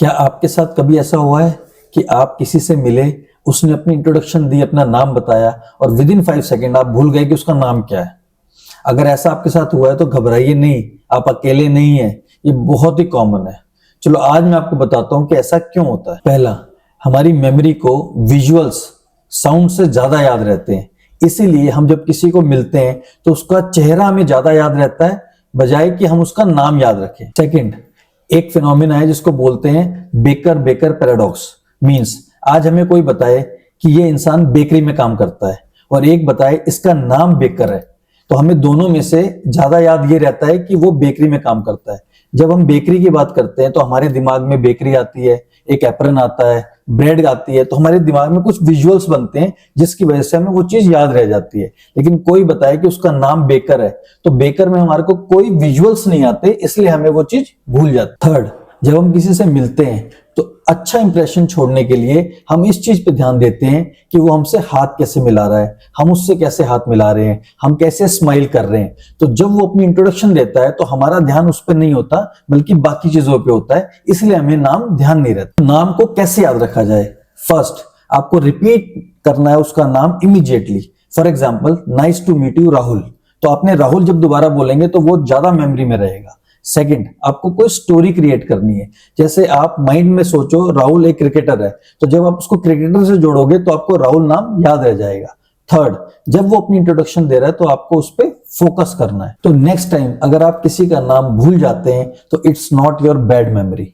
क्या आपके साथ कभी ऐसा हुआ है कि आप किसी से मिले, उसने अपनी इंट्रोडक्शन दी, अपना नाम बताया और विद इन 5 सेकेंड आप भूल गए कि उसका नाम क्या है? अगर ऐसा आपके साथ हुआ है तो घबराइए नहीं, आप अकेले नहीं हैं, ये बहुत ही कॉमन है। चलो आज मैं आपको बताता हूं कि ऐसा क्यों होता है। पहला, हमारी मेमोरी को विजुअल्स, साउंड से ज्यादा याद रहते हैं, इसीलिए हम जब किसी को मिलते हैं तो उसका चेहरा हमें ज्यादा याद रहता है बजाय कि हम उसका नाम याद रखें। सेकंड, एक फिनोमिना है जिसको बोलते हैं बेकर बेकर पैराडॉक्स। मींस आज हमें कोई बताए कि ये इंसान बेकरी में काम करता है और एक बताए इसका नाम बेकर है, तो हमें दोनों में से ज्यादा याद ये रहता है कि वो बेकरी में काम करता है। जब हम बेकरी की बात करते हैं तो हमारे दिमाग में बेकरी आती है, एक एप्रन आता है, ब्रेड आती है, तो हमारे दिमाग में कुछ विजुअल्स बनते हैं जिसकी वजह से हमें वो चीज याद रह जाती है। लेकिन कोई बताए कि उसका नाम बेकर है तो बेकर में हमारे को कोई विजुअल्स नहीं आते, इसलिए हमें वो चीज भूल जाती। थर्ड, जब हम किसी से मिलते हैं तो अच्छा इंप्रेशन छोड़ने के लिए हम इस चीज पे ध्यान देते हैं कि वो हमसे हाथ कैसे मिला रहा है, हम उससे कैसे हाथ मिला रहे हैं, हम कैसे स्माइल कर रहे हैं। तो जब वो अपनी इंट्रोडक्शन देता है तो हमारा ध्यान उस पर नहीं होता बल्कि बाकी चीजों पे होता है, इसलिए हमें नाम ध्यान नहीं रहता। नाम को कैसे याद रखा जाए? फर्स्ट, आपको रिपीट करना है उसका नाम immediately. For example, nice to meet you Rahul, तो आपने राहुल जब दोबारा बोलेंगे तो वो ज्यादा मेमोरी में रहेगा। सेकंड, आपको कोई स्टोरी क्रिएट करनी है। जैसे आप माइंड में सोचो राहुल एक क्रिकेटर है, तो जब आप उसको क्रिकेटर से जोड़ोगे तो आपको राहुल नाम याद रह जाएगा। थर्ड, जब वो अपनी इंट्रोडक्शन दे रहा है तो आपको उस पर फोकस करना है। तो नेक्स्ट टाइम अगर आप किसी का नाम भूल जाते हैं तो it's not your bad memory.